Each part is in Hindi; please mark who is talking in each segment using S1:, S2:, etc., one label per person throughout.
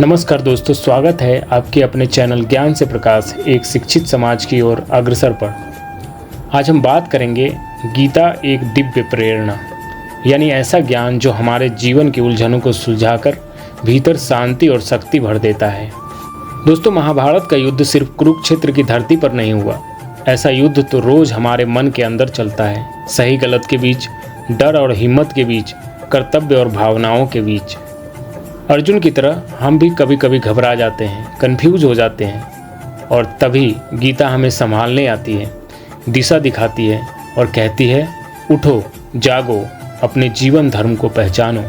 S1: नमस्कार दोस्तों, स्वागत है आपके अपने चैनल ज्ञान से प्रकाश एक शिक्षित समाज की ओर अग्रसर पर। आज हम बात करेंगे गीता एक दिव्य प्रेरणा, यानी ऐसा ज्ञान जो हमारे जीवन की उलझनों को सुलझाकर भीतर शांति और शक्ति भर देता है। दोस्तों, महाभारत का युद्ध सिर्फ कुरुक्षेत्र की धरती पर नहीं हुआ। ऐसा युद्ध तो रोज हमारे मन के अंदर चलता है, सही गलत के बीच, डर और हिम्मत के बीच, कर्तव्य और भावनाओं के बीच। अर्जुन की तरह हम भी कभी कभी घबरा जाते हैं, कंफ्यूज हो जाते हैं, और तभी गीता हमें संभालने आती है, दिशा दिखाती है और कहती है, उठो, जागो, अपने जीवन धर्म को पहचानो।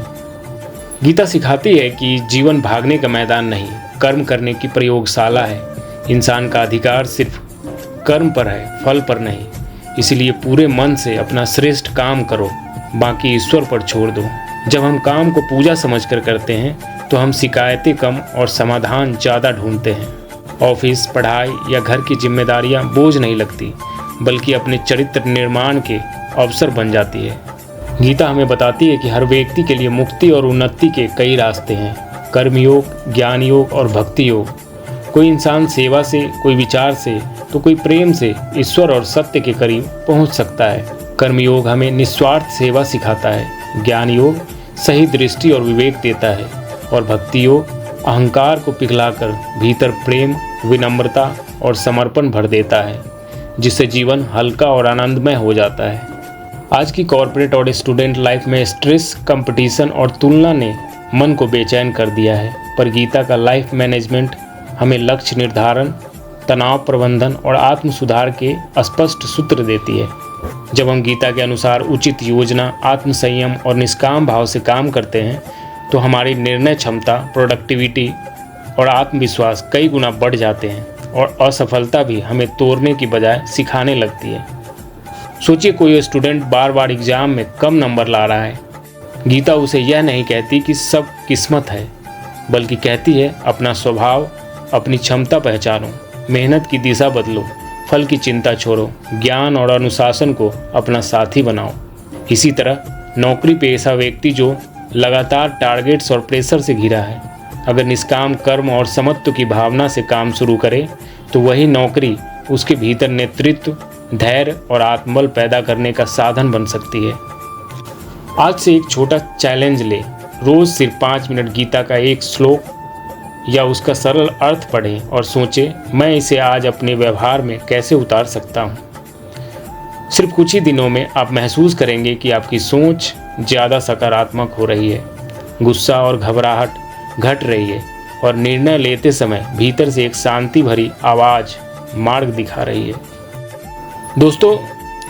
S1: गीता सिखाती है कि जीवन भागने का मैदान नहीं, कर्म करने की प्रयोगशाला है। इंसान का अधिकार सिर्फ कर्म पर है, फल पर नहीं। इसलिए पूरे मन से अपना श्रेष्ठ काम करो, बाकी ईश्वर पर छोड़ दो। जब हम काम को पूजा समझकर करते हैं तो हम शिकायतें कम और समाधान ज़्यादा ढूंढते हैं। ऑफिस, पढ़ाई या घर की जिम्मेदारियां बोझ नहीं लगती, बल्कि अपने चरित्र निर्माण के अवसर बन जाती है। गीता हमें बताती है कि हर व्यक्ति के लिए मुक्ति और उन्नति के कई रास्ते हैं, कर्मयोग, ज्ञान योग और भक्ति योग। कोई इंसान सेवा से, कोई विचार से, तो कोई प्रेम से ईश्वर और सत्य के करीब पहुंच सकता है। कर्मयोग हमें निस्वार्थ सेवा सिखाता है, ज्ञान योग सही दृष्टि और विवेक देता है, और भक्ति योग अहंकार को पिघलाकर भीतर प्रेम, विनम्रता और समर्पण भर देता है, जिससे जीवन हल्का और आनंदमय हो जाता है। आज की कॉर्पोरेट और स्टूडेंट लाइफ में स्ट्रेस, कंपटीशन और तुलना ने मन को बेचैन कर दिया है, पर गीता का लाइफ मैनेजमेंट हमें लक्ष्य निर्धारण, तनाव प्रबंधन और आत्म सुधार के स्पष्ट सूत्र देती है। जब हम गीता के अनुसार उचित योजना, आत्म संयम और निष्काम भाव से काम करते हैं तो हमारी निर्णय क्षमता, प्रोडक्टिविटी और आत्मविश्वास कई गुना बढ़ जाते हैं, और असफलता भी हमें तोड़ने की बजाय सिखाने लगती है। सोचिए, कोई स्टूडेंट बार बार एग्जाम में कम नंबर ला रहा है। गीता उसे यह नहीं कहती कि सब किस्मत है, बल्कि कहती है, अपना स्वभाव, अपनी क्षमता पहचानो, मेहनत की दिशा बदलो, फल की चिंता छोड़ो, ज्ञान और अनुशासन को अपना साथी बनाओ। इसी तरह नौकरी पेशा व्यक्ति जो लगातार टारगेट्स और प्रेशर से घिरा है, अगर निष्काम कर्म और समत्व की भावना से काम शुरू करे तो वही नौकरी उसके भीतर नेतृत्व, धैर्य और आत्मबल पैदा करने का साधन बन सकती है। आज से एक छोटा चैलेंज ले, रोज सिर्फ 5 मिनट गीता का एक श्लोक या उसका सरल अर्थ पढ़ें और सोचें, मैं इसे आज अपने व्यवहार में कैसे उतार सकता हूँ। सिर्फ कुछ ही दिनों में आप महसूस करेंगे कि आपकी सोच ज़्यादा सकारात्मक हो रही है, गुस्सा और घबराहट घट रही है, और निर्णय लेते समय भीतर से एक शांति भरी आवाज़ मार्ग दिखा रही है। दोस्तों,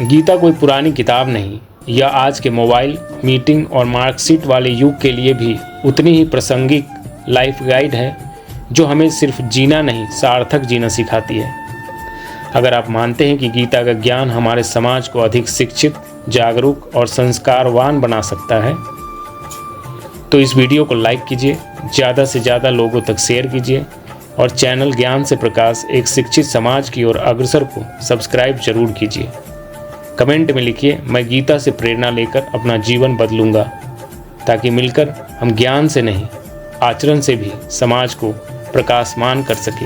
S1: गीता कोई पुरानी किताब नहीं, यह आज के मोबाइल, मीटिंग और मार्कशीट वाले युग के लिए भी उतनी ही प्रासंगिक लाइफ गाइड है, जो हमें सिर्फ जीना नहीं, सार्थक जीना सिखाती है। अगर आप मानते हैं कि गीता का ज्ञान हमारे समाज को अधिक शिक्षित, जागरूक और संस्कारवान बना सकता है, तो इस वीडियो को लाइक कीजिए, ज़्यादा से ज़्यादा लोगों तक शेयर कीजिए, और चैनल ज्ञान से प्रकाश एक शिक्षित समाज की ओर अग्रसर को सब्सक्राइब जरूर कीजिए। कमेंट में लिखिए, मैं गीता से प्रेरणा लेकर अपना जीवन बदलूंगा, ताकि मिलकर हम ज्ञान से नहीं, आचरण से भी समाज को प्रकाशमान कर सके।